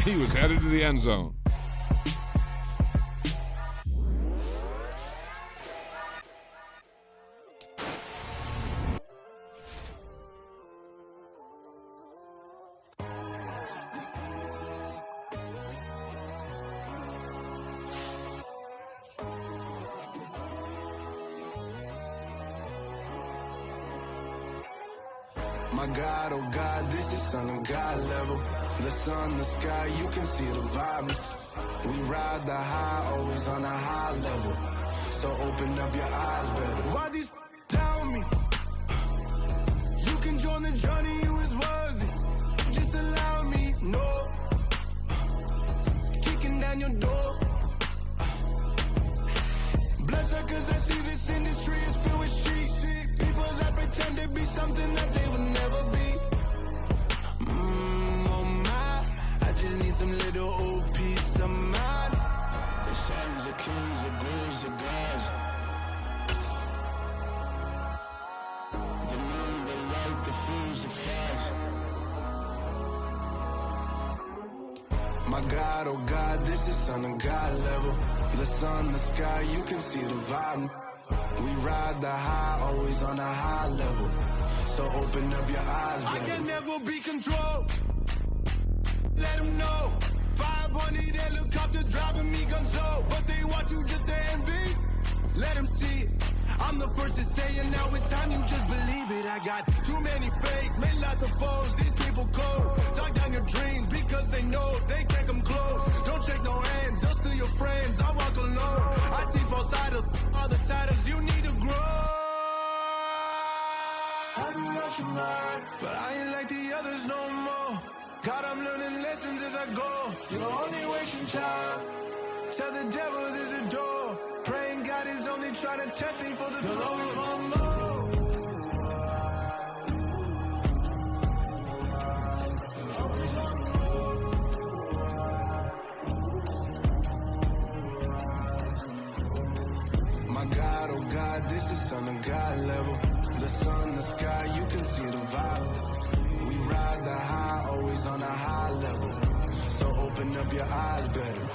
He was headed to the end zone. My God, oh God, this is Son of God level. The sun, the sky, you can see the vibe. We ride the high, always on a high level. So open up your eyes better. Why these tell me? You can join the journey, you is worthy. Just allow me, no. Kicking down your door. Bloodsuckers, I see this industry is filled with sheep. People that pretend to be something that they will never be. Oh my, I just need some little old peace of mind. The sons of kings, the bulls, the gods. The moon, the light, the fools, the flies. My God, oh God, this is Son of God level. The sun, the sky, you can see the vibe. We ride the high, always on a high level. So open up your eyes, baby. I can never be controlled. Let them know. 500 helicopters driving me gonzo. But they want you just to envy. Let them see it. I'm the first to say it, now it's time you just believe it. I got too many fakes, made lots of foes. These people cold. Talk down your dreams because they know they can't come close. Don't shake no hands, just to your friends. I walk alone. I see false idols, other titles. You need to grow. I be lost your mind, but I ain't like the others no more. God, I'm learning lessons as I go. You're only wasting time. Tell the devil there's a door. Praying God is only trying to test me for the glory. My God, oh God, this is Son of God level. The sun, the sky, you can see the vibe. We ride the high, always on a high level. So open up your eyes better.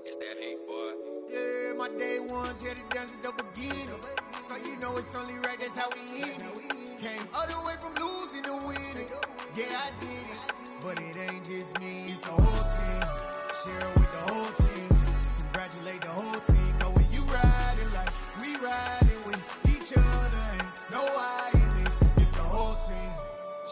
It's that hate, boy. Yeah, my day ones here to dance at the beginning. So you know it's only right, that's how we end it. Came all the way from losing to winning. Yeah, I did it. But it ain't just me, it's the whole team. Share it with the whole team. Congratulate the whole team. Cause when you riding like we riding with each other, ain't no I in this. It's the whole team.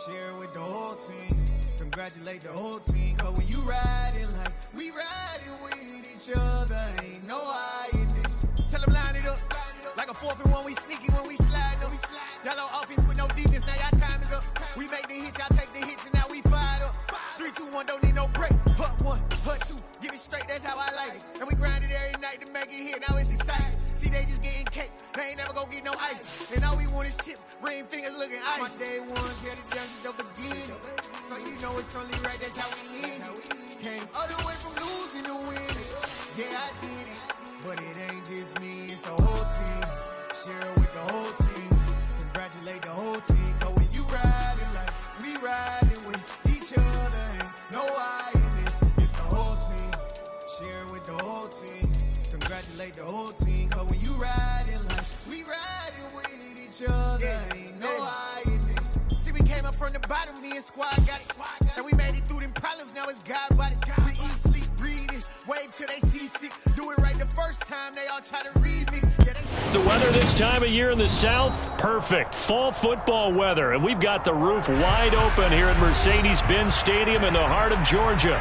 Share it with the whole team. Congratulate the whole team. Cause when you riding like we riding with each other, ain't no I in this. Tell them line it up. Like a 4th and 1, we sneaky when we slide them. Yellow offense with no defense, now y'all time is up. We make the hits, y'all take the hits, and now we fired up. 3, 2, 1, don't need no break. Hut 1, hut 2, give it straight, that's how I like it. And we grind it every night to make it hit, now it's exciting. See, they just getting cake, they ain't never gonna get no ice. And all we want is chips, ring fingers looking ice. My day ones here to dance at the beginning. So you know it's only right, that's how we end it. Came all the way from losing to winning. Yeah, I did it. But it ain't just me, it's the whole team. Share it with the whole team. Congratulate the whole team. Cause when you riding like we riding with each other, ain't no I in this. It's the whole team. Share it with the whole team. Congratulate the whole team. Cause when you riding like we riding with each other, ain't no I in this. See, we came up from the bottom, me and squad got it. And we made it through them problems, now it's God body. We eat, sleep, breathe this, wave till they see sick. Do it right the first time, they all try to remix. Yeah, The weather this time of year in the South, perfect. Fall football weather, and we've got the roof wide open here at Mercedes-Benz Stadium in the heart of Georgia.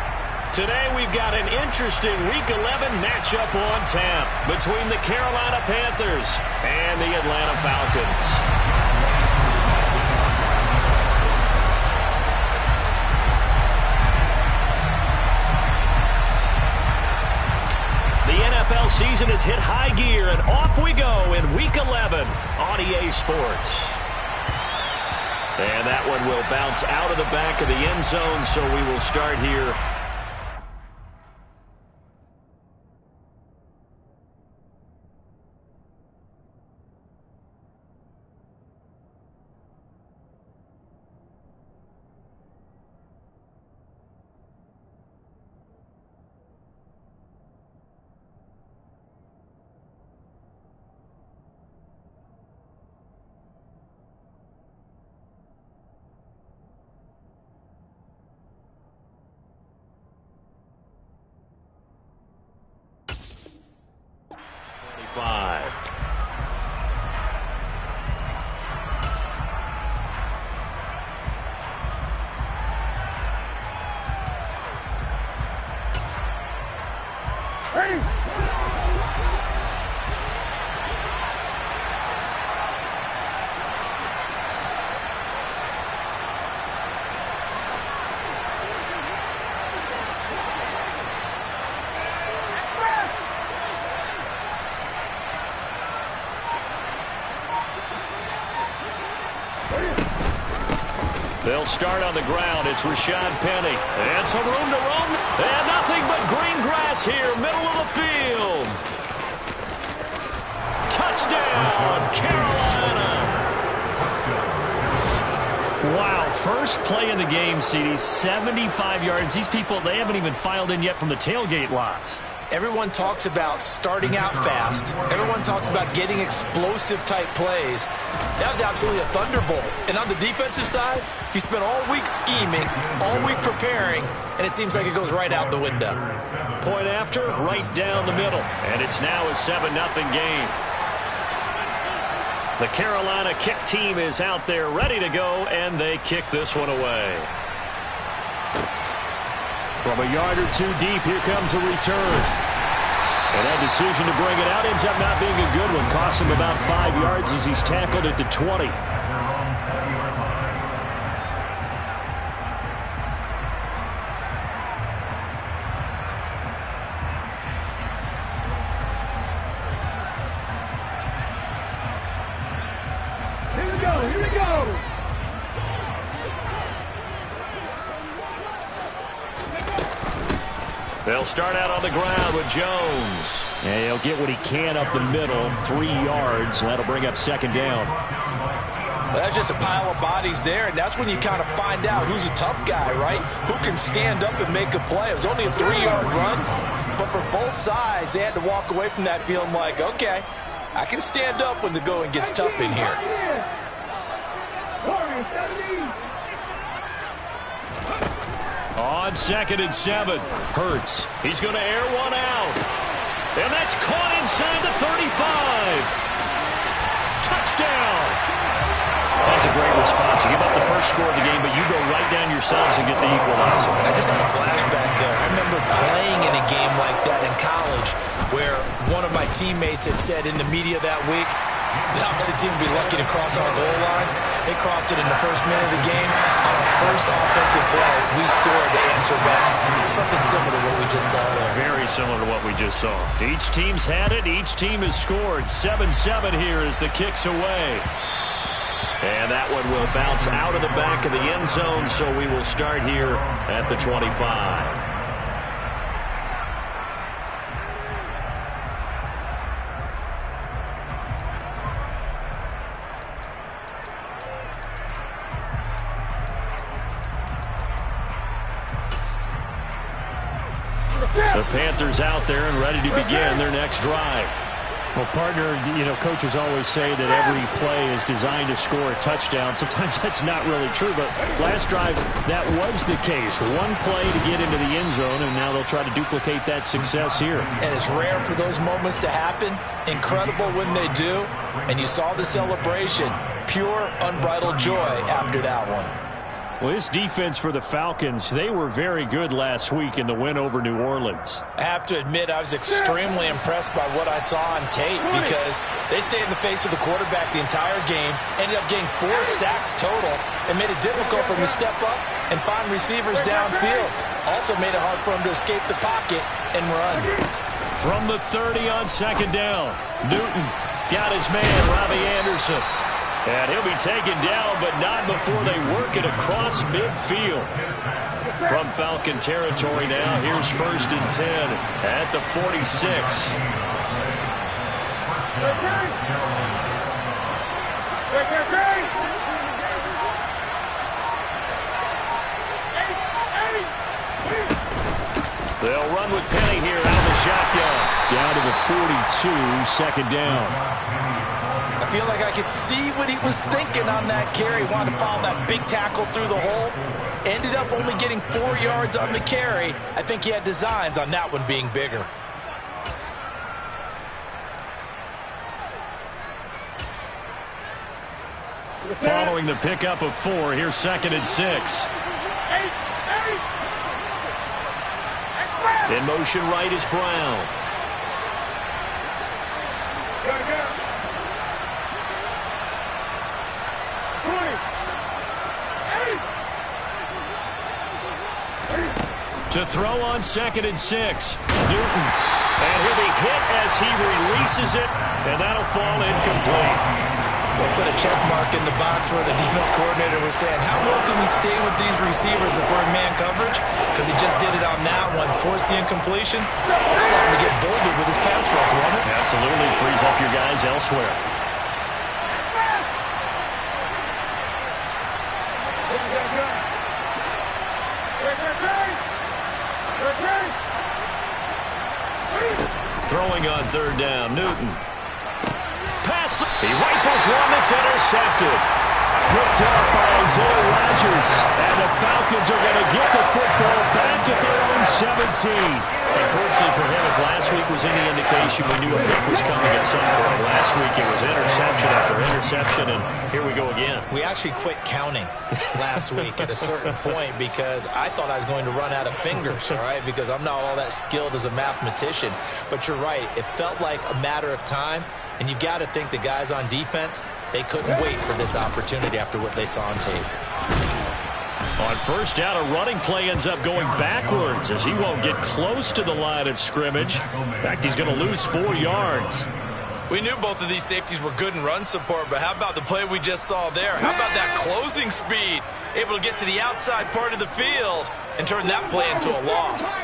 Today we've got an interesting Week 11 matchup on tap between the Carolina Panthers and the Atlanta Falcons. The NFL season has hit high gear, and off we go in Week 11 on EA Sports. And that one will bounce out of the back of the end zone, so we will start here. They'll start on the ground. It's Rashad Penny. And some room to roam. And nothing but green grass here, middle of the field. Touchdown, Carolina. Wow, first play in the game, CD, 75 yards. These people, they haven't even filed in yet from the tailgate lots. Everyone talks about starting out fast. Everyone talks about getting explosive-type plays. That was absolutely a thunderbolt. And on the defensive side, you spent all week scheming, all week preparing, and it seems like it goes right out the window. Point after, right down the middle. And it's now a 7-0 game. The Carolina kick team is out there ready to go, and they kick this one away. From a yard or two deep, here comes a return. And that decision to bring it out ends up not being a good one. Costs him about 5 yards as he's tackled at the 20. Here we go. They'll start out on the ground with Jones. And he'll get what he can up the middle, 3 yards, and that'll bring up second down. Well, that's just a pile of bodies there, and that's when you kind of find out who's a tough guy, right? Who can stand up and make a play. It was only a 3-yard run, but for both sides, they had to walk away from that feeling like, okay, I can stand up when the going gets tough in here. On 2nd and 7, Hurts. He's going to air one out. And that's caught inside the 35. Touchdown. That's a great response. You give up the first score of the game, but you go right down yourselves and get the equalizer. I just had a flashback there. I remember playing in a game like that in college where one of my teammates had said in the media that week, the opposite team would be lucky to cross our goal line. They crossed it in the first minute of the game. On our first offensive play, we scored to answer back. Something similar to what we just saw there. Very similar to what we just saw. Each team's had it. Each team has scored. 7-7 here as the kick's away. And that one will bounce out of the back of the end zone, so we will start here at the 25. The Panthers out there and ready to begin their next drive. Well, partner, coaches always say that every play is designed to score a touchdown. Sometimes that's not really true, but last drive, that was the case. One play to get into the end zone, and now they'll try to duplicate that success here. And it's rare for those moments to happen. Incredible when they do. And you saw the celebration. Pure, unbridled joy after that one. Well, this defense for the Falcons, they were very good last week in the win over New Orleans. I have to admit, I was extremely impressed by what I saw on tape because they stayed in the face of the quarterback the entire game, ended up getting 4 sacks total, and made it difficult for him to step up and find receivers downfield. Also made it hard for him to escape the pocket and run. From the 30 on 2nd down, Newton got his man, Robbie Anderson. And he'll be taken down, but not before they work it across midfield. From Falcon territory now, here's 1st and 10 at the 46. They'll run with Penny here out of the shotgun. Down to the 42, 2nd down. I feel like I could see what he was thinking on that carry. Wanted to follow that big tackle through the hole. Ended up only getting 4 yards on the carry. I think he had designs on that one being bigger. Following the pickup of 4, here's 2nd and 6. In motion right is Brown. To throw on 2nd and 6. Newton. And he'll be hit as he releases it, and that'll fall incomplete. They put a check mark in the box where the defense coordinator was saying, how well can we stay with these receivers if we're in man coverage? Because he just did it on that one, forced the incompletion. That allowed him to get bolder with his pass rush, won't it? Absolutely frees up your guys elsewhere. Throwing on 3rd down, Newton. Pass. He rifles one that's intercepted. Picked up by Isaiah Rodgers. And the Falcons are going to get the football back at their own 17. Unfortunately for him, if last week was any indication, we knew a pick was coming at some point. Last week it was interception after interception, and here we go again. We actually quit counting last week at a certain point because I thought I was going to run out of fingers, all right, because I'm not all that skilled as a mathematician. But you're right. It felt like a matter of time, and you got to think the guys on defense, they couldn't wait for this opportunity after what they saw on tape. On 1st down, a running play ends up going backwards as he won't get close to the line of scrimmage. In fact, he's going to lose 4 yards. We knew both of these safeties were good in run support, but how about the play we just saw there? How about that closing speed? Able to get to the outside part of the field and turn that play into a loss.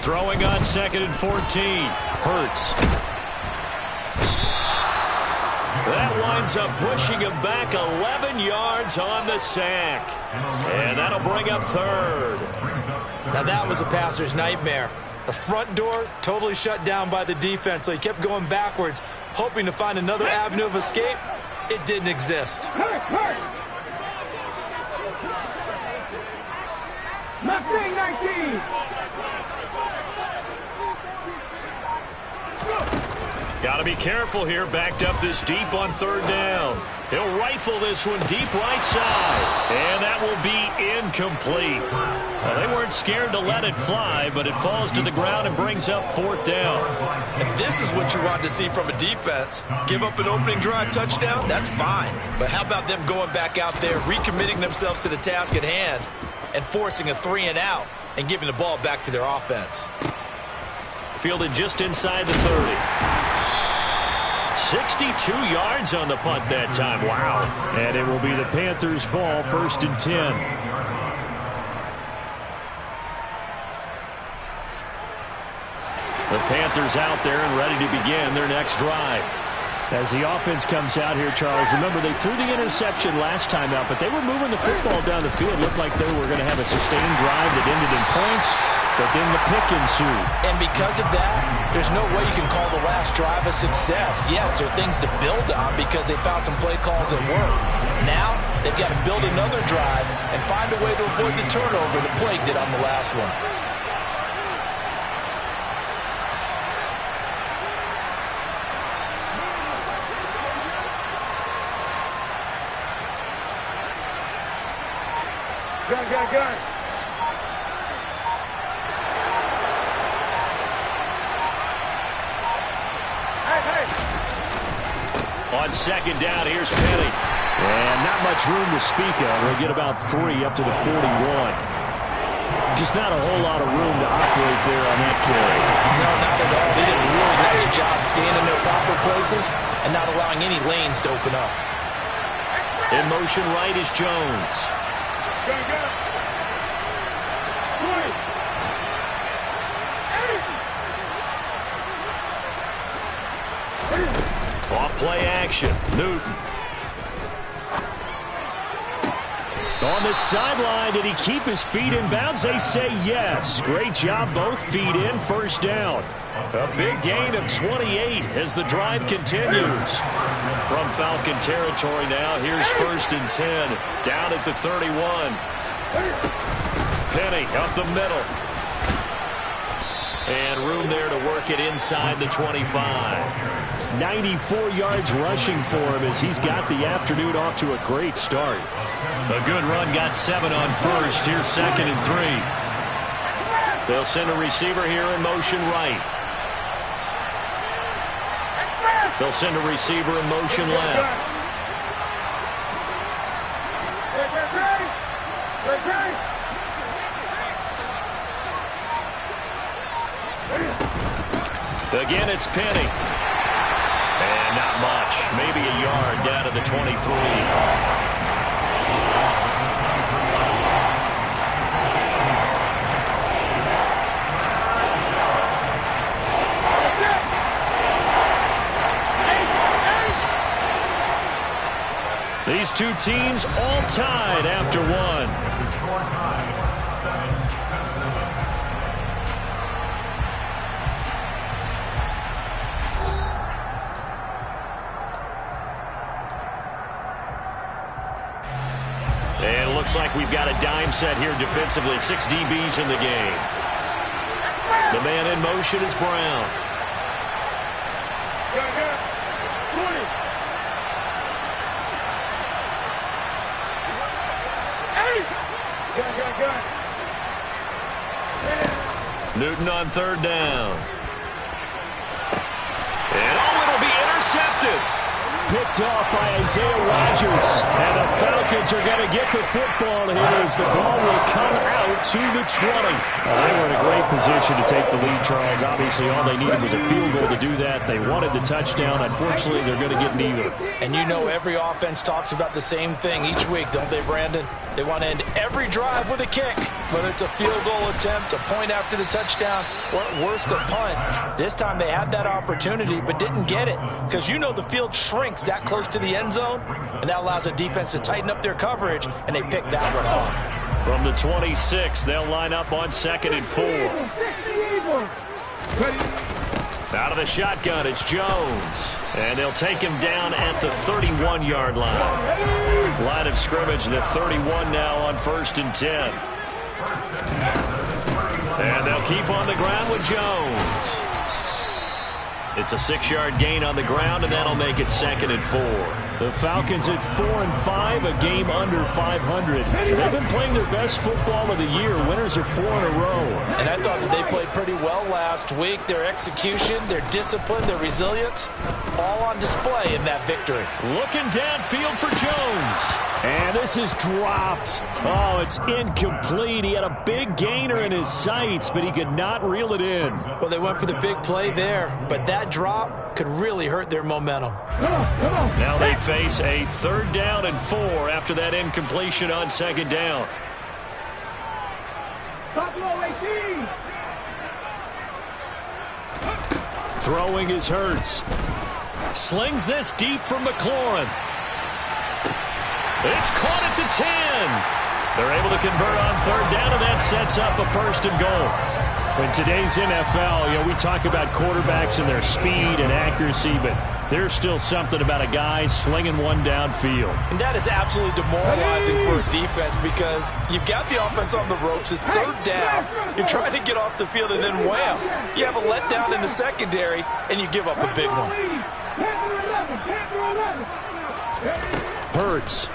Throwing on 2nd and 14. Hurts. That winds up pushing him back 11 yards on the sack. And that'll bring up 3rd. Now that was a passer's nightmare. The front door totally shut down by the defense, so he kept going backwards, hoping to find another avenue of escape. It didn't exist. Mustang 19. Got to be careful here. Backed up this deep on 3rd down. He'll rifle this one deep right side. And that will be incomplete. Well, they weren't scared to let it fly, but it falls to the ground and brings up 4th down. And this is what you want to see from a defense. Give up an opening drive touchdown, that's fine. But how about them going back out there, recommitting themselves to the task at hand, and forcing a 3 and out and giving the ball back to their offense. Fielded just inside the 30. 62 yards on the punt that time. Wow. And it will be the Panthers' ball, 1st and 10. The Panthers out there and ready to begin their next drive. As the offense comes out here, Charles, remember they threw the interception last time out, but they were moving the football down the field. Looked like they were going to have a sustained drive that ended in points, but then the pick ensued. And because of that, there's no way you can call the last drive a success. Yes, there are things to build on because they found some play calls that work. Now, they've got to build another drive and find a way to avoid the turnover that plagued it on the last one. Gun. Hey. On 2nd down, here's Penny. And not much room to speak of. We'll get about 3 up to the 41. Just not a whole lot of room to operate there on that carry. No, not at all. They did a really nice job staying in their proper places and not allowing any lanes to open up. In motion right is Jones. Off play action. Newton. On the sideline, did he keep his feet in bounds? They say yes. Great job, both feet in, first down. A big gain of 28 as the drive continues. From Falcon territory now, here's 1st and 10, down at the 31. Penny up the middle. And room there to work it inside the 25. 94 yards rushing for him as he's got the afternoon off to a great start. A good run, got 7 on first. Here's 2nd and 3. They'll send a receiver here in motion right. They'll send a receiver in motion left. Again, it's Penny. And not much. Maybe a yard down to the 23. These two teams all tied after one. And it looks like we've got a dime set here defensively. 6 DBs in the game. The man in motion is Brown. Newton on 3rd down. And it'll be intercepted. Picked off by Isaiah Rodgers. And the Falcons are going to get the football here as the ball will come out to the 20. Well, they were in a great position to take the lead, Charles. Obviously, all they needed was a field goal to do that. They wanted the touchdown. Unfortunately, they're going to get neither. And you know every offense talks about the same thing each week, don't they, Brandon? They want to end every drive with a kick, whether it's a field goal attempt, a point after the touchdown, or at worst, a punt. This time they had that opportunity but didn't get it because you know the field shrinks that close to the end zone, and that allows the defense to tighten up their coverage, and they pick that one off. From the 26, they'll line up on 2nd and 4. Out of the shotgun, it's Jones. And they'll take him down at the 31-yard line. Line of scrimmage, the 31 now on 1st and 10. And they'll keep on the ground with Jones. It's a 6-yard gain on the ground, and that'll make it 2nd and 4. The Falcons at 4-5, a game under 500. They've been playing their best football of the year. Winners are 4 in a row. And I thought that they played pretty well last week. Their execution, their discipline, their resilience, all on display in that victory. Looking downfield for Jones. And this is dropped. Oh, it's incomplete. He had a big gainer in his sights, but he could not reel it in. Well, they went for the big play there, but that drop could really hurt their momentum. Now they face a 3rd down and 4 after that incompletion on 2nd down. Throwing is Hurts. Slings this deep from McLaurin. It's caught at the 10. They're able to convert on 3rd down, and that sets up a 1st and goal. In today's NFL, we talk about quarterbacks and their speed and accuracy, but there's still something about a guy slinging one downfield. And that is absolutely demoralizing for a defense because you've got the offense on the ropes. It's 3rd down. You're trying to get off the field, and then wham, you have a letdown in the secondary, and you give up a big one. Hurts.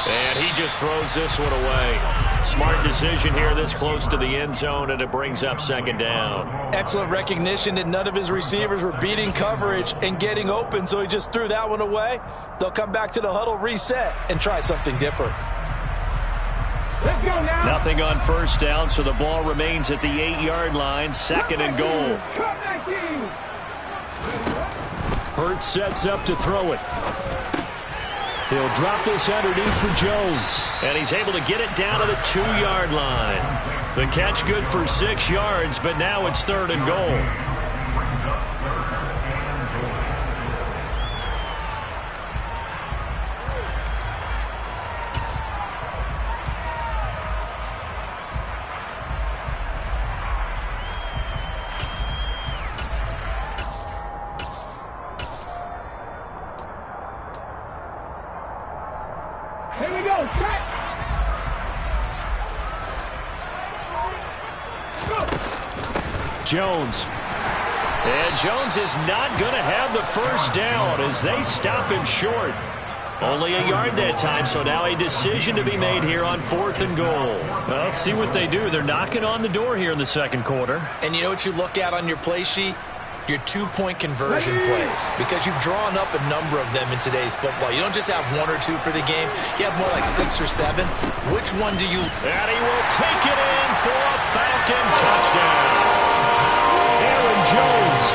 And he just throws this one away. Smart decision here this close to the end zone, and it brings up 2nd down. Excellent recognition that none of his receivers were beating coverage and getting open, so he just threw that one away. They'll come back to the huddle, reset, and try something different. Let's go now. Nothing on first down, so the ball remains at the 8-yard line. Second and goal. Cut 19. Hurts sets up to throw it. He'll drop this underneath for Jones. And he's able to get it down to the 2-yard line. The catch good for 6 yards, but now it's third and goal. Here we go. Cut. Jones. And Jones is not going to have the first down as they stop him short. Only a yard that time, so now a decision to be made here on 4th and goal. Well, let's see what they do. They're knocking on the door here in the second quarter. And you know what you look at on your play sheet? Your 2-point conversion plays, because you've drawn up a number of them in today's football. You don't just have 1 or 2 for the game. You have more like 6 or 7. Which one do you... And he will take it in for a Falcon touchdown. Aaron Jones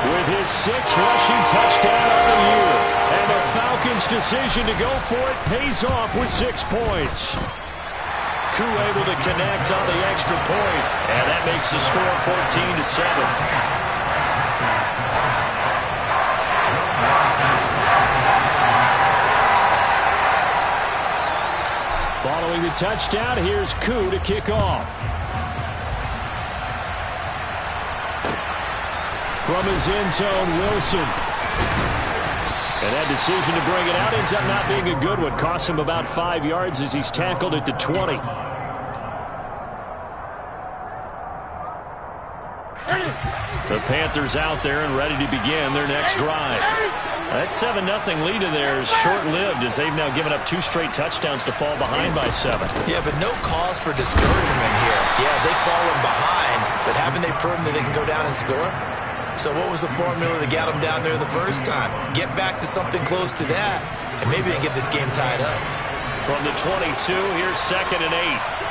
with his 6th rushing touchdown on the year. And the Falcons' decision to go for it pays off with 6 points. Koo able to connect on the extra point, and that makes the score 14-7. Following the touchdown, here's Koo to kick off. From his end zone, Wilson. And that decision to bring it out ends up not being a good one. Costs him about 5 yards as he's tackled at the 20. The Panthers out there and ready to begin their next drive. That 7-0 lead of theirs short-lived as they've now given up 2 straight touchdowns to fall behind by 7. Yeah, but no cause for discouragement here. Yeah, they've fallen behind, but haven't they proven that they can go down and score? So what was the formula that got them down there the first time? Get back to something close to that, and maybe they get this game tied up. From the 22, here's 2nd and 8.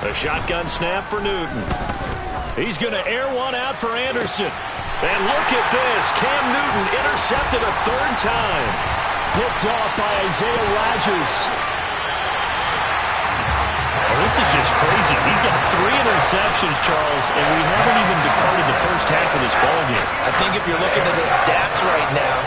A shotgun snap for Newton. He's going to air one out for Anderson. And look at this. Cam Newton intercepted a 3rd time. Picked off by Isaiah Rodgers. Well, this is just crazy. He's got 3 interceptions, Charles, and we haven't even departed the first half of this ballgame. I think if you're looking at the stats right now,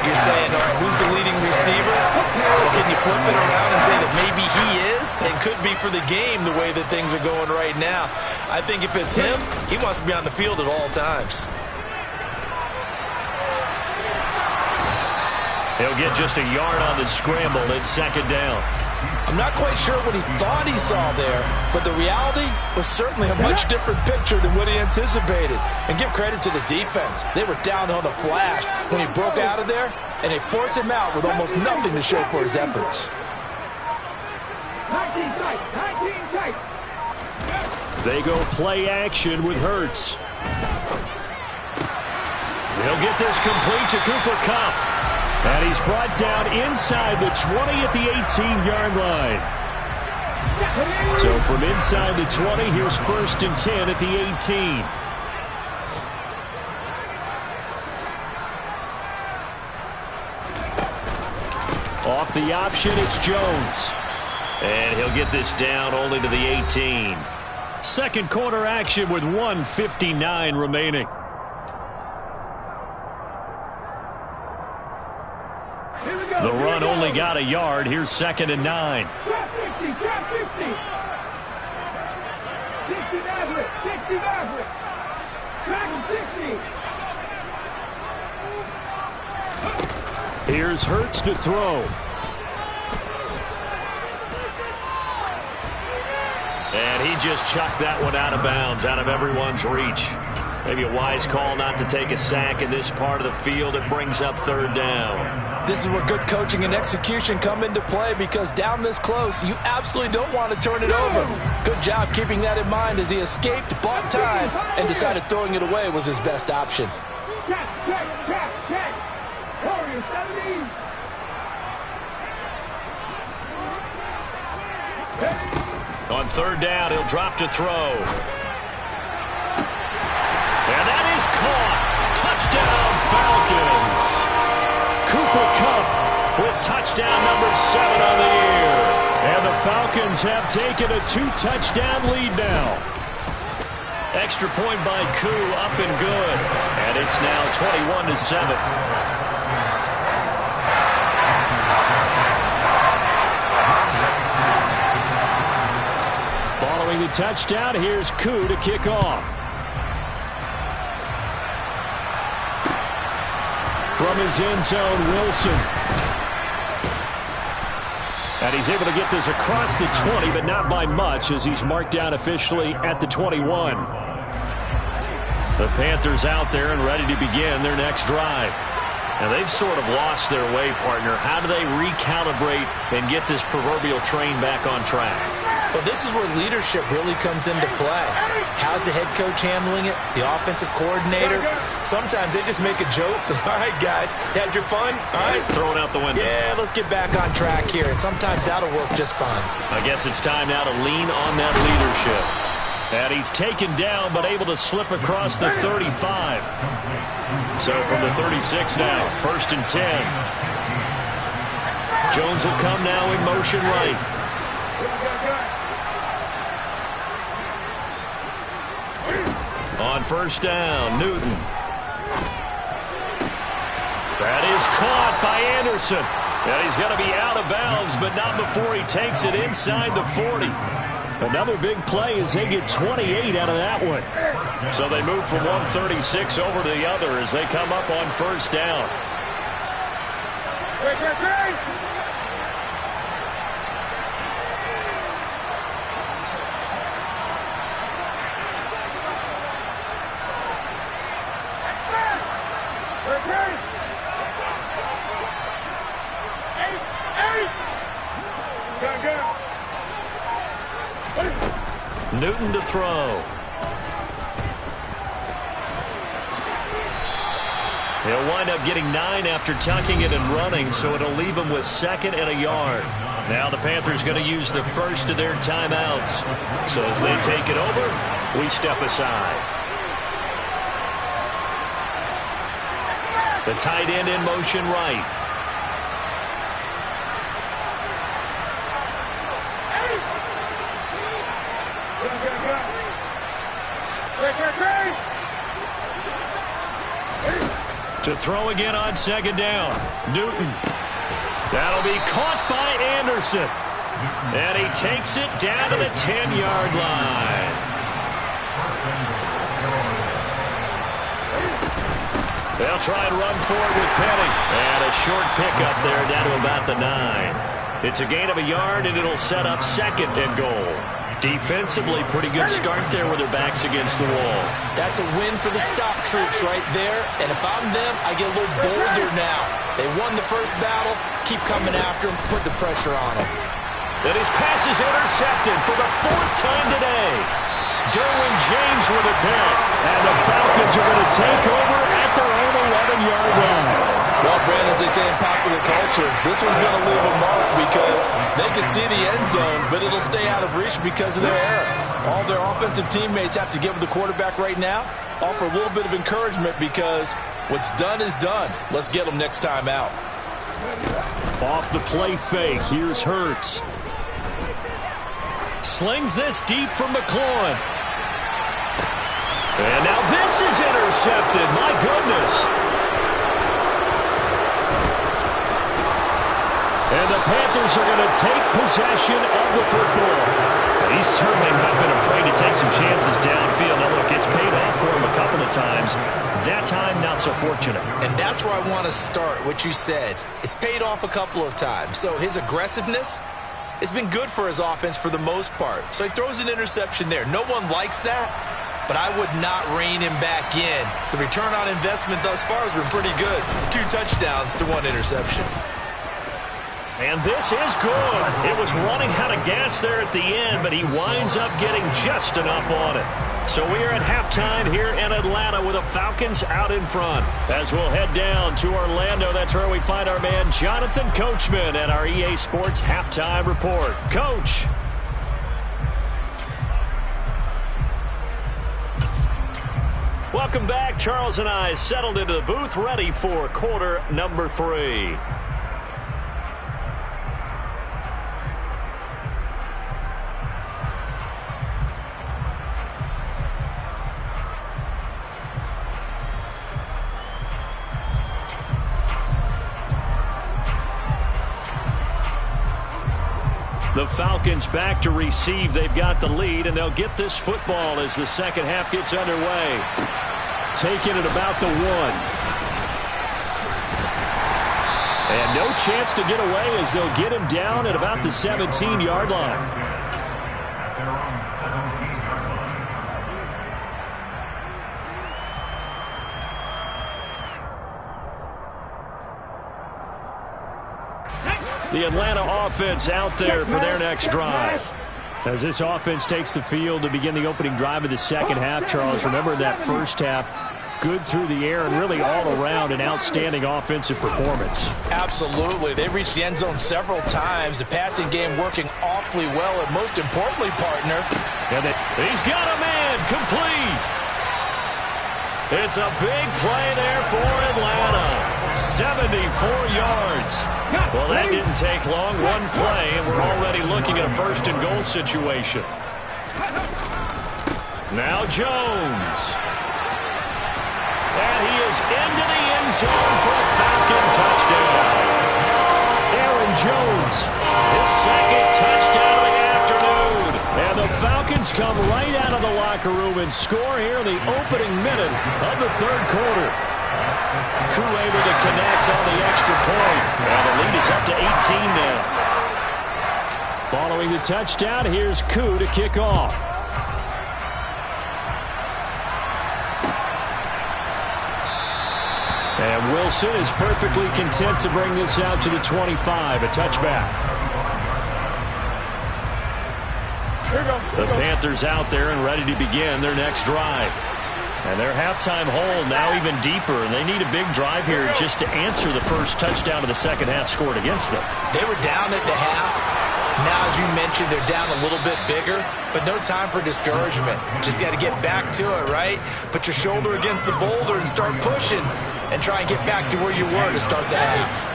you're saying, all right, who's the leading receiver? Well, can you flip it around and say that maybe he is and could be for the game the way that things are going right now? I think if it's him, he wants to be on the field at all times. He'll get just a yard on the scramble at 2nd down. I'm not quite sure what he thought he saw there, but the reality was certainly a much different picture than what he anticipated. And give credit to the defense. They were down on the flash when he broke out of there, and they forced him out with almost nothing to show for his efforts. 19 tight. 19 tight. They go play action with Hurts. He'll get this complete to Cooper Kupp. And he's brought down inside the 20 at the 18-yard line. So from inside the 20, here's 1st and 10 at the 18. Off the option, it's Jones. And he'll get this down only to the 18. Second quarter action with 1:59 remaining. The run only got a yard. Here's 2nd and 9. Grab 50, grab 50. 60 Maverick, 60 Maverick. Track 60. Here's Hurts to throw. And he just chucked that one out of bounds, out of everyone's reach. Maybe a wise call not to take a sack in this part of the field. It brings up 3rd down. This is where good coaching and execution come into play, because down this close, you absolutely don't want to turn it over. Good job keeping that in mind as he escaped, bought time, and decided throwing it away was his best option. Catch. Warriors, 17. On third down, he'll drop to throw. And that is caught. Touchdown, Falcons. Cooper Kupp with touchdown number 7 on the year. And the Falcons have taken a 2-touchdown lead now. Extra point by Koo, up and good. And it's now 21-7. Following the touchdown, here's Koo to kick off. From his end zone, Wilson. And he's able to get this across the 20, but not by much, as he's marked down officially at the 21. The Panthers out there and ready to begin their next drive. Now, they've sort of lost their way, partner. How do they recalibrate and get this proverbial train back on track? Well, this is where leadership really comes into play. How's the head coach handling it? The offensive coordinator? Sometimes they just make a joke. All right, guys, had your fun? All right. Throw it out the window. Yeah, let's get back on track here. And sometimes that'll work just fine. I guess it's time now to lean on that leadership. And he's taken down, but able to slip across the 35. So from the 36 now, 1st and 10. Jones will come now in motion right. On first down, Newton. That is caught by Anderson. And he's going to be out of bounds, but not before he takes it inside the 40. Another big play as they get 28 out of that one. So they move from 136 over to the other as they come up on first down. Newton to throw. He'll wind up getting 9 after tucking it and running, so it'll leave him with 2nd and a yard. Now the Panthers going to use the first of their timeouts. So as they take it over, we step aside. The tight end in motion right. To throw again on 2nd down. Newton. That'll be caught by Anderson. And he takes it down to the 10-yard line. They'll try and run forward with Penny. And a short pickup there down to about the 9. It's a gain of a yard, and it'll set up 2nd and goal. Defensively, pretty good start there with their backs against the wall. That's a win for the stop troops right there. And if I'm them, I get a little bolder now. They won the first battle. Keep coming after them. Put the pressure on them. And his pass is intercepted for the 4th time today. Derwin James with a pick. And the Falcons are going to take over at their own 11-yard line. Well, Brandon, as they say in popular culture, this one's going to leave a mark because they can see the end zone, but it'll stay out of reach because of their error. All their offensive teammates have to give the quarterback right now, offer a little bit of encouragement because what's done is done. Let's get them next time out. Off the play fake, here's Hurts. Slings this deep from McLaurin. And now this is intercepted. My goodness. And the Panthers are going to take possession of the football. He's certainly not been afraid to take some chances downfield. Now, look, it's paid off for him a couple of times. That time, not so fortunate. And that's where I want to start, what you said. It's paid off a couple of times. So his aggressiveness has been good for his offense for the most part. So he throws an interception there. No one likes that. but I would not rein him back in. The return on investment thus far has been pretty good. 2 touchdowns to 1 interception. And this is good. It was running out of gas there at the end, but he winds up getting just enough on it. So we are at halftime here in Atlanta with the Falcons out in front. As we'll head down to Orlando, that's where we find our man Jonathan Coachman at our EA Sports Halftime Report. Coach. Welcome back. Charles and I settled into the booth, ready for quarter number 3. The Falcons back to receive. They've got the lead, and they'll get this football as the second half gets underway. Taking it about the 1. And no chance to get away as they'll get him down at about the 17-yard line. The Atlanta offense out there for their next drive. As this offense takes the field to begin the opening drive of the second half, Charles, remember that first half, good through the air and really all around an outstanding offensive performance. Absolutely. They reached the end zone several times. The passing game working awfully well, and most importantly, partner. He's got a man complete. It's a big play there for Atlanta. 74 yards. Well, that didn't take long. 1 play, and we're already looking at a 1st and goal situation. Now Jones. And he is into the end zone for a Falcon touchdown. Aaron Jones, his 2nd touchdown of the afternoon. And the Falcons come right out of the locker room and score here in the opening minute of the 3rd quarter. Koo able to connect on the extra point. Well, the lead is up to 18 now. Following the touchdown, here's Koo to kick off. And Wilson is perfectly content to bring this out to the 25, a touchback. The Panthers out there and ready to begin their next drive. And their halftime hole now even deeper, and they need a big drive here just to answer the first touchdown of the second half scored against them. They were down at the half. Now, as you mentioned, they're down a little bit bigger, but no time for discouragement. Just got to get back to it, right? Put your shoulder against the boulder and start pushing and try and get back to where you were to start the half.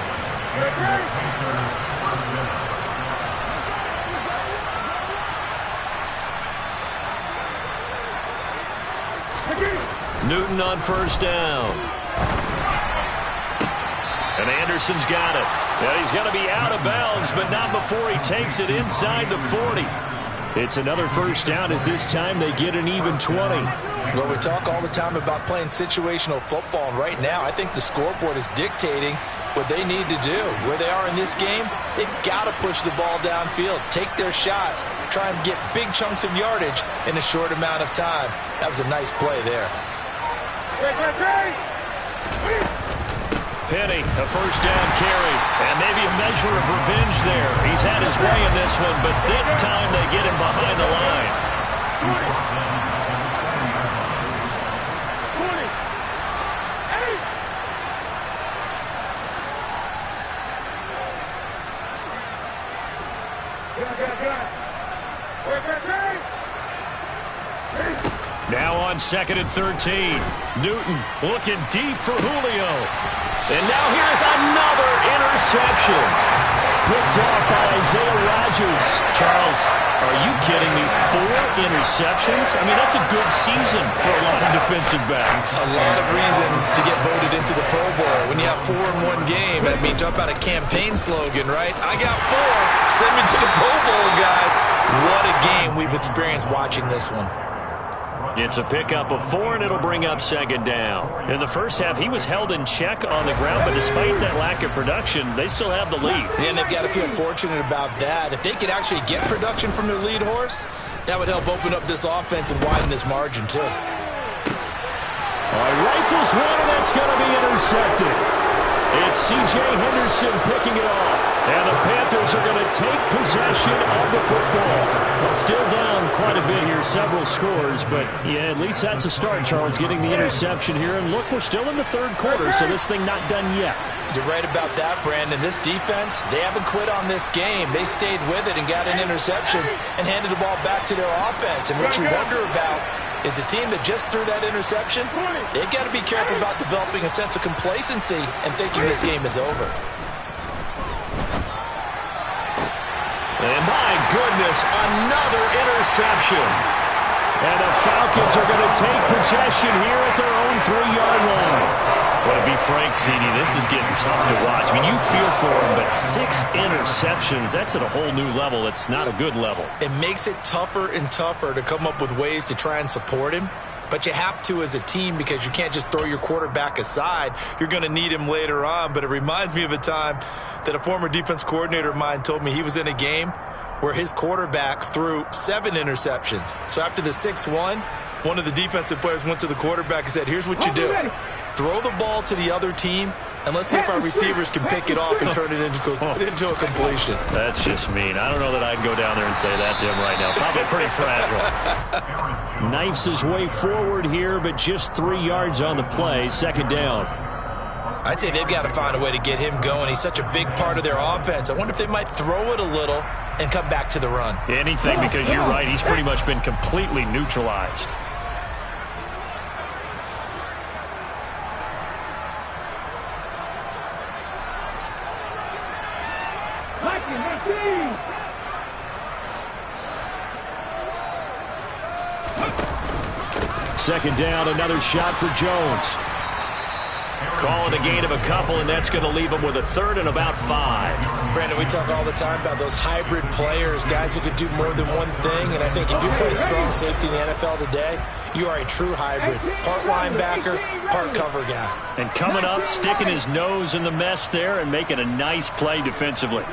Newton on 1st down. And Anderson's got it. Well, he's going to be out of bounds, but not before he takes it inside the 40. It's another 1st down as this time they get an even 20. Well, we talk all the time about playing situational football, and right now I think the scoreboard is dictating what they need to do. Where they are in this game, they've got to push the ball downfield, take their shots, try and get big chunks of yardage in a short amount of time. That was a nice play there. Penny, a 1st down carry, and maybe a measure of revenge there. He's had his way in this one, but this time they get him behind the line. Now on 2nd and 13. Newton looking deep for Julio. And now here's another interception. Picked off by Isaiah Rodgers. Charles, are you kidding me? 4 interceptions? I mean, that's a good season for a lot of defensive backs. A lot of reason to get voted into the Pro Bowl. When you have 4 in one game, that means talk about a campaign slogan, right? I got 4. Send me to the Pro Bowl, guys. What a game we've experienced watching this one. It's a pickup of 4, and it'll bring up second down. In the first half, he was held in check on the ground, but despite that lack of production, they still have the lead. And they've got to feel fortunate about that. If they could actually get production from their lead horse, that would help open up this offense and widen this margin, too. Rifles one, and that's going to be intercepted. It's C.J. Henderson picking it off. And the Panthers are going to take possession of the football. Well, still down quite a bit here, several scores, but yeah, at least that's a start, Charles, getting the interception here. And look, we're still in the third quarter, so this thing not done yet. You're right about that, Brandon. This defense, they haven't quit on this game. They stayed with it and got an interception and handed the ball back to their offense. And what you wonder about is a team that just threw that interception, they've got to be careful about developing a sense of complacency and thinking this game is over. And my goodness, another interception. And the Falcons are going to take possession here at their own 3-yard line. Well, to be frank, CD, this is getting tough to watch. I mean, you feel for him, but 6 interceptions, that's at a whole new level. It's not a good level. It makes it tougher and tougher to come up with ways to try and support him. But you have to as a team because you can't just throw your quarterback aside. You're going to need him later on. But it reminds me of a time that a former defense coordinator of mine told me he was in a game where his quarterback threw 7 interceptions. So after the 6th one of the defensive players went to the quarterback and said, here's what you do. Throw the ball to the other team, and let's see if our receivers can pick it off and turn it into a completion. That's just mean. I don't know that I'd go down there and say that to him right now. Probably pretty fragile. Knifes his way forward here, but just 3 yards on the play. Second down. I'd say they've got to find a way to get him going. He's such a big part of their offense. I wonder if they might throw it a little and come back to the run. Anything, because you're right. He's pretty much been completely neutralized. Second down, another shot for Jones. Calling a gain of a couple, and that's going to leave him with a 3rd and about 5. Brandon, we talk all the time about those hybrid players, guys who could do more than one thing. And I think if you play strong safety in the NFL today, you are a true hybrid. Part linebacker, part cover guy. And coming up, sticking his nose in the mess there and making a nice play defensively.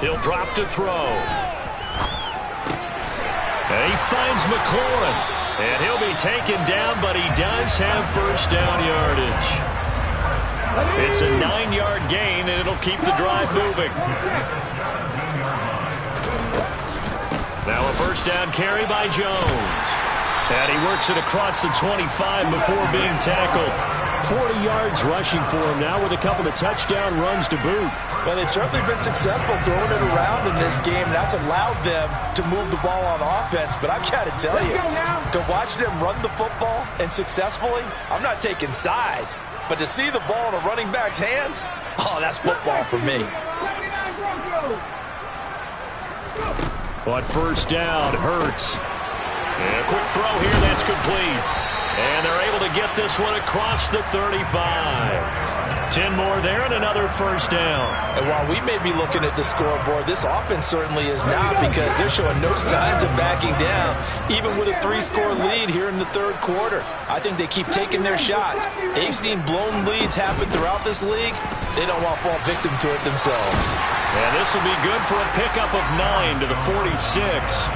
He'll drop to throw. And he finds McLaurin. And he'll be taken down, but he does have first down yardage. It's a 9-yard gain, and it'll keep the drive moving. Now a first down carry by Jones. And he works it across the 25 before being tackled. 40 yards rushing for him now with a couple of touchdown runs to boot. Well, they've certainly been successful throwing it around in this game, and that's allowed them to move the ball on offense. But I've got to tell you, to watch them run the football and successfully, I'm not taking sides. But to see the ball in a running back's hands, oh, that's football for me. But first down, Hurts. And a quick throw here, that's complete. And they're able to get this one across the 35. 10 more there and another first down. And while we may be looking at the scoreboard, this offense certainly is not, because they're showing no signs of backing down, even with a 3-score lead here in the third quarter. I think they keep taking their shots. They've seen blown leads happen throughout this league. They don't want to fall victim to it themselves. And this will be good for a pickup of 9 to the 46.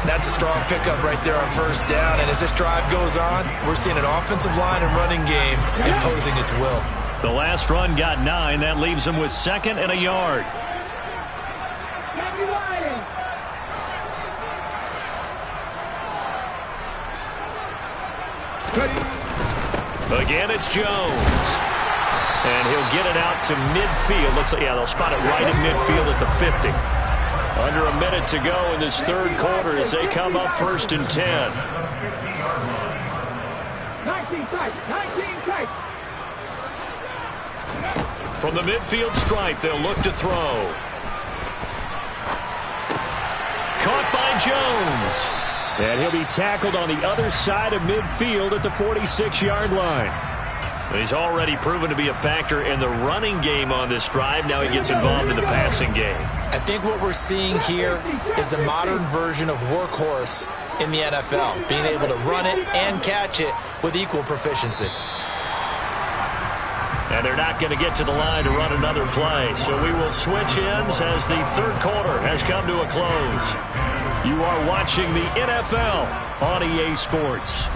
That's a strong pickup right there on first down. And as this drive goes on, we're seeing an offensive line and running game imposing its will. The last run got 9. That leaves him with 2nd and a yard. Again, it's Jones. And he'll get it out to midfield. Looks like, yeah, they'll spot it right at midfield at the 50. Under a minute to go in this third quarter as they come up 1st and 10. 19 tight. From the midfield stripe, they'll look to throw. Caught by Jones. And he'll be tackled on the other side of midfield at the 46-yard line. He's already proven to be a factor in the running game on this drive. Now he gets involved in the passing game. I think what we're seeing here is the modern version of workhorse in the NFL, being able to run it and catch it with equal proficiency. And they're not going to get to the line to run another play. So we will switch ends as the third quarter has come to a close. You are watching the NFL on EA Sports.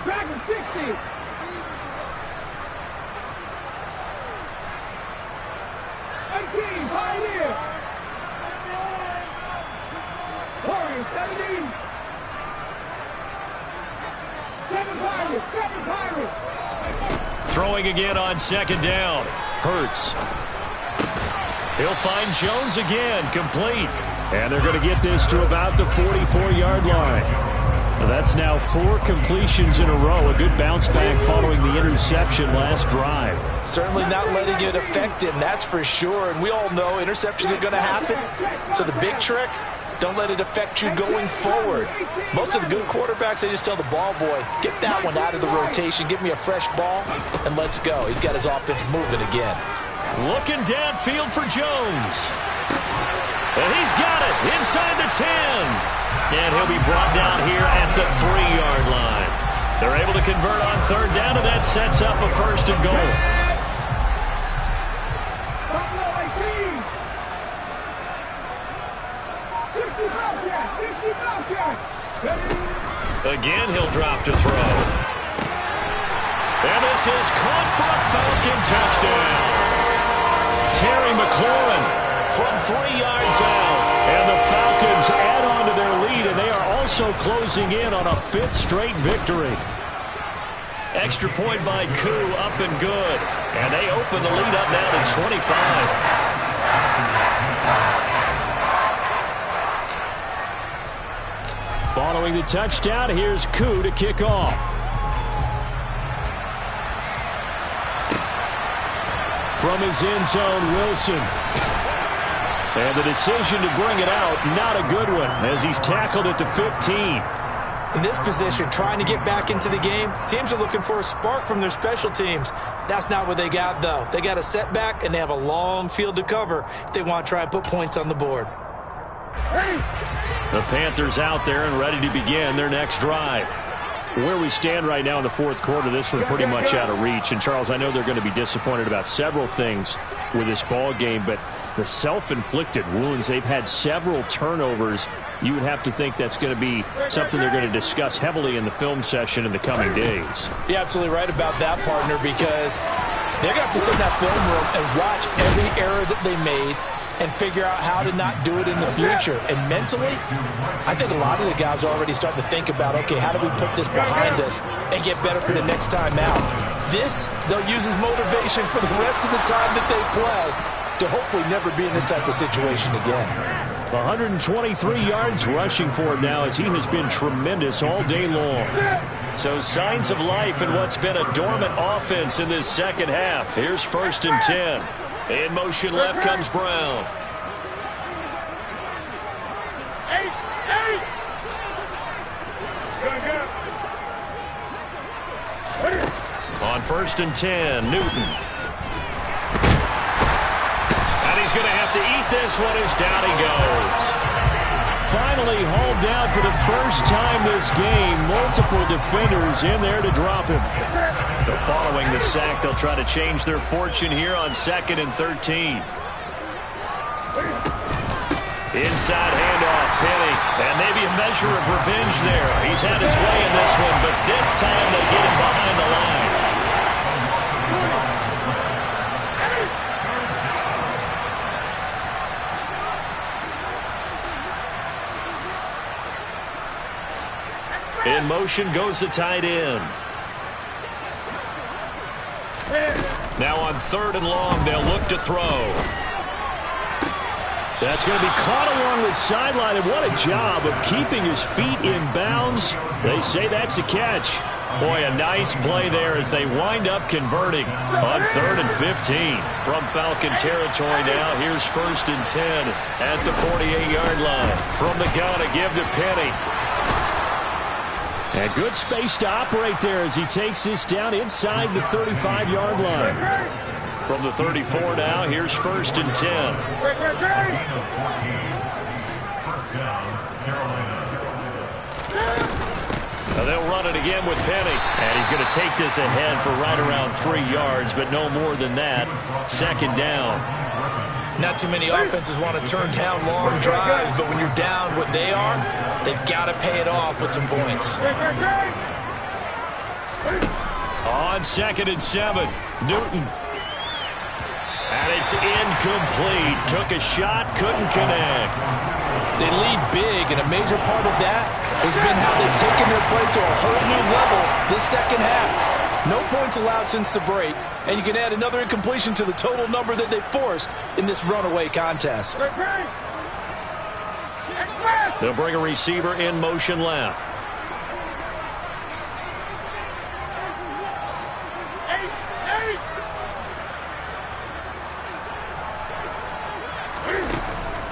Dragon 60. Pioneer. Warriors 17. 7 Pirates. Throwing again on second down. Hurts. He'll find Jones again. Complete. And they're going to get this to about the 44-yard line. That's now 4 completions in a row. A good bounce back following the interception last drive. Certainly not letting it affect him, that's for sure. And we all know interceptions are going to happen. So the big trick, don't let it affect you going forward. Most of the good quarterbacks, they just tell the ball boy, get that one out of the rotation, give me a fresh ball, and let's go. He's got his offense moving again. Looking downfield for Jones. And he's got it inside the 10. And he'll be brought down here at the 3-yard line. They're able to convert on third down, and that sets up a first and goal. Again, he'll drop to throw. And this is caught for a Falcon touchdown. Terry McLaurin from 3 yards out. And the Falcons add on to their lead, and they are also closing in on a 5th straight victory. Extra point by Koo, up and good. And they open the lead up now to 25. Following the touchdown, here's Koo to kick off. From his end zone, Wilson. And the decision to bring it out, not a good one, as he's tackled at the 15. In this position, trying to get back into the game, teams are looking for a spark from their special teams. That's not what they got, though. They got a setback, and they have a long field to cover if they want to try and put points on the board. The Panthers out there and ready to begin their next drive. Where we stand right now in the fourth quarter, this one pretty much out of reach. And, Charles, I know they're going to be disappointed about several things with this ball game, but the self-inflicted wounds, they've had several turnovers. You would have to think that's going to be something they're going to discuss heavily in the film session in the coming days. You're absolutely right about that, partner, because they're going to have to sit in that film room and watch every error that they made and figure out how to not do it in the future. And mentally, I think a lot of the guys are already starting to think about, okay, how do we put this behind us and get better for the next time out? This, they'll use as motivation for the rest of the time that they play to hopefully never be in this type of situation again. 123 yards rushing for him now, as he has been tremendous all day long. So signs of life in what's been a dormant offense in this second half. Here's 1st and 10. In motion left comes Brown. On 1st and 10, Newton. And he's going to have to eat this one as down he goes. Finally hauled down for the first time this game. Multiple defenders in there to drop him. But following the sack, they'll try to change their fortune here on 2nd and 13. Inside handoff, Penny. And maybe a measure of revenge there. He's had his way in this one, but this time they get him behind the line. In motion goes the tight end. Now on 3rd and long, they'll look to throw. That's going to be caught along the sideline, and what a job of keeping his feet in bounds. They say that's a catch. Boy, a nice play there as they wind up converting on 3rd and 15 from Falcon territory now. Here's 1st and 10 at the 48-yard line. From the gun, a give to Penny. And good space to operate there as he takes this down inside the 35-yard line. From the 34 now, here's 1st and 10. Now they'll run it again with Penny. And he's going to take this ahead for right around 3 yards, but no more than that. 2nd down. Not too many offenses want to turn down long drives, but when you're down what they are, they've got to pay it off with some points. On 2nd and 7, Newton. And it's incomplete. Took a shot, couldn't connect. They lead big, and a major part of that has been how they've taken their play to a whole new level this second half. No points allowed since the break, and you can add another incompletion to the total number that they forced in this runaway contest. They'll bring a receiver in motion left.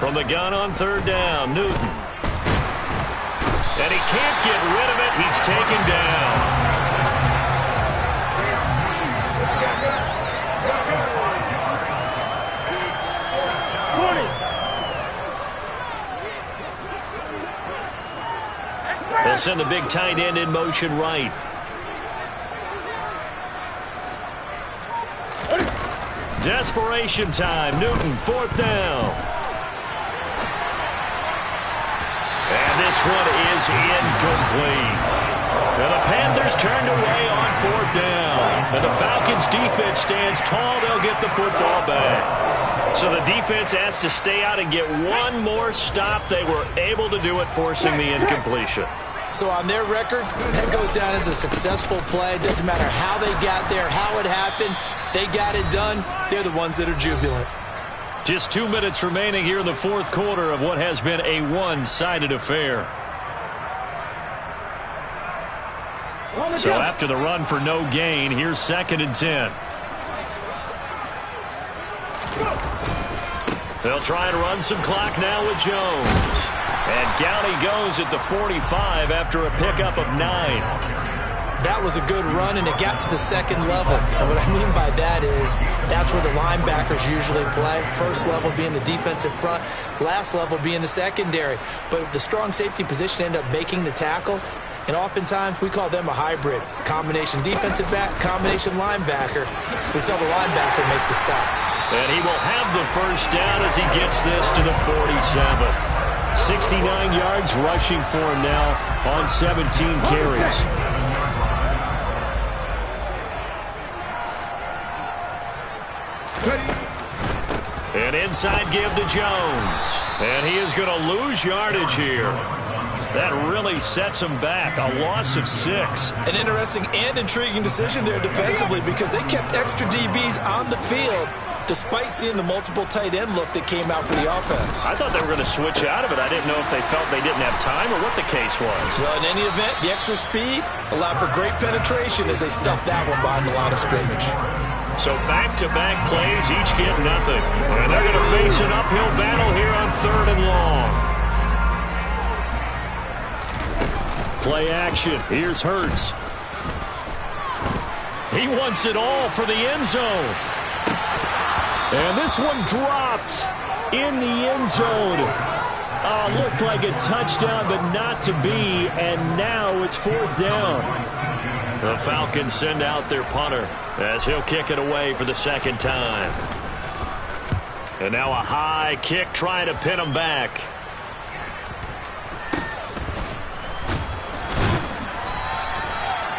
From the gun on 3rd down, Newton. And he can't get rid of it. He's taken down. They'll send the big tight end in motion right. Desperation time. Newton, 4th down. And this one is incomplete. And the Panthers turned away on 4th down. And the Falcons defense stands tall. They'll get the football back. So the defense has to stay out and get one more stop. They were able to do it, forcing the incompletion. So on their record, that goes down as a successful play. It doesn't matter how they got there, how it happened. They got it done. They're the ones that are jubilant. Just 2 minutes remaining here in the 4th quarter of what has been a one-sided affair. So after the run for no gain, here's 2nd and 10. They'll try and run some clock now with Jones. And down he goes at the 45 after a pickup of 9. That was a good run, and it got to the 2nd level. And what I mean by that is that's where the linebackers usually play. First level being the defensive front, last level being the secondary. But the strong safety position ended up making the tackle. And oftentimes we call them a hybrid. Combination defensive back, combination linebacker. We saw the linebacker make the stop. And he will have the 1st down as he gets this to the 47. 69 yards rushing for him now on 17 carries. An inside give to Jones. And he is going to lose yardage here. That really sets him back. A loss of 6. An interesting and intriguing decision there defensively because they kept extra DBs on the field despite seeing the multiple tight end look that came out for the offense. I thought they were going to switch out of it. I didn't know if they felt they didn't have time or what the case was. Well, in any event, the extra speed allowed for great penetration as they stuffed that one behind the line of scrimmage. So back-to-back plays, each get nothing. And they're going to face an uphill battle here on 3rd and long. Play action. Here's Hurts. He wants it all for the end zone. And this one dropped in the end zone. Looked like a touchdown, but not to be. And now it's 4th down. The Falcons send out their punter as he'll kick it away for the 2nd time. And now a high kick trying to pin him back.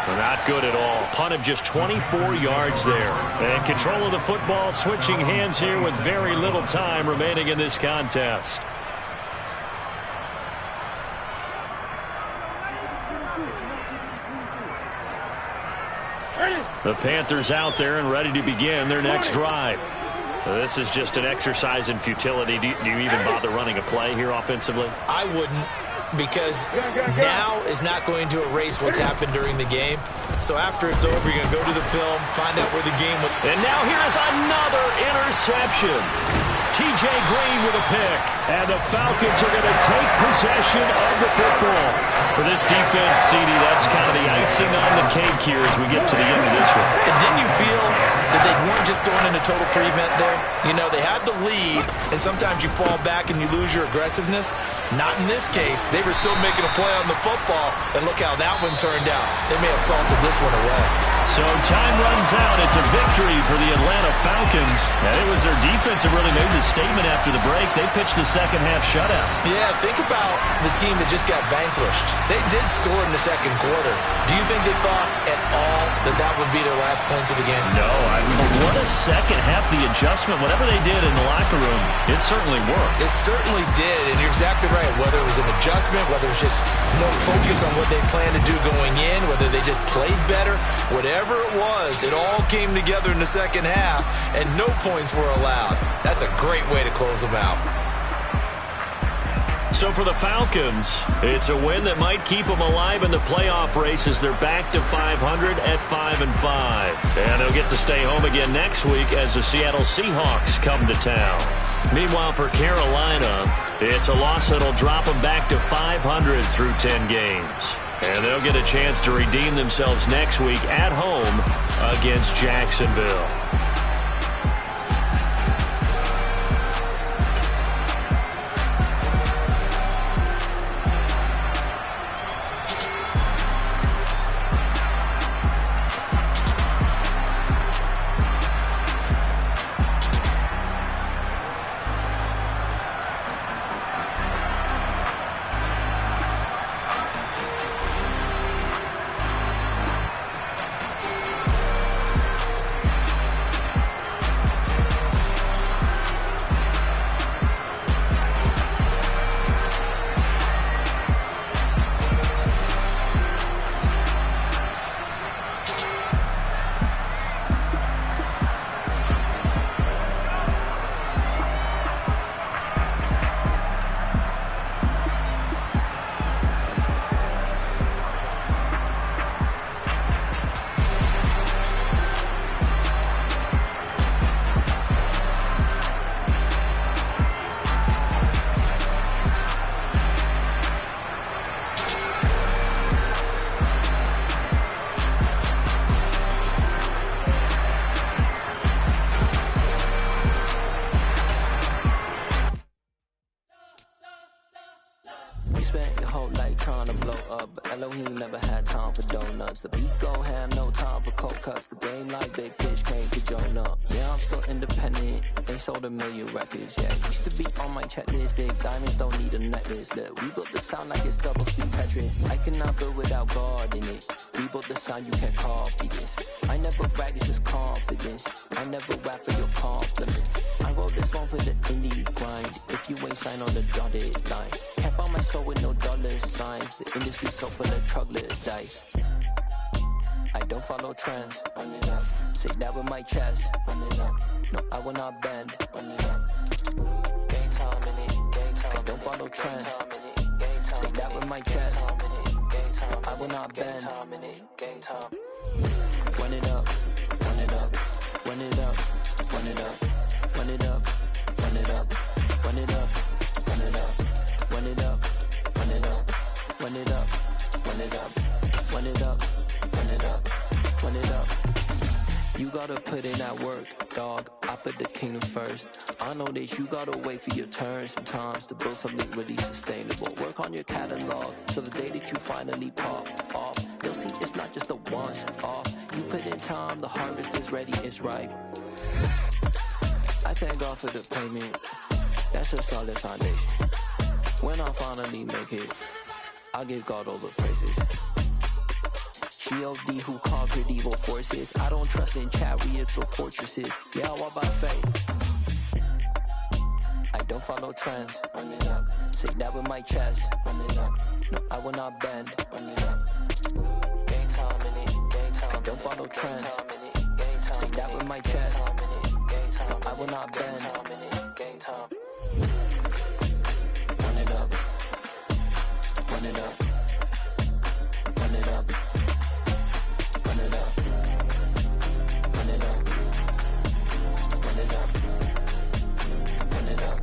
Not good at all. Punt of just 24 yards there. And control of the football, switching hands here with very little time remaining in this contest. The Panthers out there and ready to begin their next drive. This is just an exercise in futility. Do you even bother running a play here offensively? I wouldn't. because now is not going to erase what's happened during the game. So after it's over, you're going to go to the film, find out where the game was. And now here is another interception. T.J. Green with a pick. And the Falcons are going to take possession of the football. For this defense, CD, that's kind of the icing on the cake here as we get to the end of this one. And didn't you feel that they weren't just going into total prevent there? You know, they had the lead, and sometimes you fall back and you lose your aggressiveness. Not in this case. They were still making a play on the football, and look how that one turned out. They may have salted this one away. So time runs out. It's a victory for the Atlanta Falcons. And it was their defense that really made the statement after the break. They pitched the second half shutout. Yeah, think about the team that just got vanquished. They did score in the second quarter. Do you think they thought at all that that would be their last points of the game? No. What a second half, the adjustment. Whatever they did in the locker room, it certainly worked. It certainly did, and you're exactly right. Whether it was an adjustment, whether it was just more focus on what they planned to do going in, whether they just played better, whatever it was, it all came together in the second half, and no points were allowed. That's a great way to close them out. So for the Falcons, it's a win that might keep them alive in the playoff race as they're back to 500 at 5-5. And they'll get to stay home again next week as the Seattle Seahawks come to town. Meanwhile, for Carolina, it's a loss that'll drop them back to 500 through 10 games. And they'll get a chance to redeem themselves next week at home against Jacksonville. The beat go ham, no time for cold cuts. The game like big pitch came to join up. Yeah, I'm still independent. They sold 1 million records. Yeah, used to be on my checklist. Big diamonds don't need a necklace. Look, we built the sound like it's double speed Tetris. I cannot build without God in it. We built the sound, you can't copy this. I never brag, it's just confidence. I never rap for your compliments. I wrote this one for the indie grind. If you ain't signed on the dotted line, can't buy my soul with no dollar signs. The industry's so full of troglodytes. I don't follow trends. Run it up. Say that with my chest. Run it up. No, I will not bend. Run it up. Game time in it. Game time. I don't follow trends. Say that with my chest. I will not bend. Game time. Run it up. Run it up. Run it up. Run it up. Run it up. Run it up. Run it up. Run it up. Run it up. Run it up. Run it up. Run it up. Run it up. Run it up, run it up. You gotta put in that work, dog. I put the kingdom first. I know that you gotta wait for your turn sometimes to build something really sustainable. Work on your catalog, so the day that you finally pop off, they'll see it's not just a once off. You put in time, the harvest is ready, it's ripe. I thank God for the payment. That's a solid foundation. When I finally make it, I'll give God all the praises. G.O.D. who conquered evil forces. I don't trust in chariots or fortresses. Yeah, I walk by faith. I don't follow trends. Run it up. Say that with my chest. Run it up. No, I will not bend. Run it up. Game time in it. Game time. I don't follow trends. Say that with my chest. No, I will not bend. Game time. Run it up. it up. Run it up. Run it up. Run it up. Run it up. Run it up.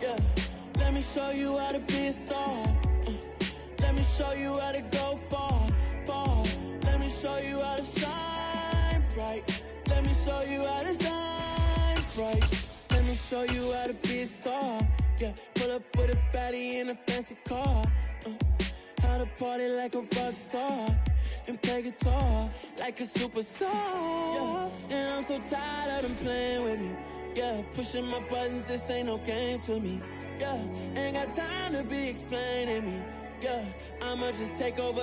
Yeah, let me show you how to be a star. Let me show you how to go far, far. Let me show you how to shine bright. Let me show you how to shine bright. Let me show you how to be a star. Yeah, pull up with a baddie in a fancy car. How to party like a rock star and play guitar like a superstar. Yeah, and I'm so tired of them playing with me. Yeah, pushing my buttons, this ain't no game to me. Yeah, ain't got time to be explaining me. Yeah, I'ma just take over.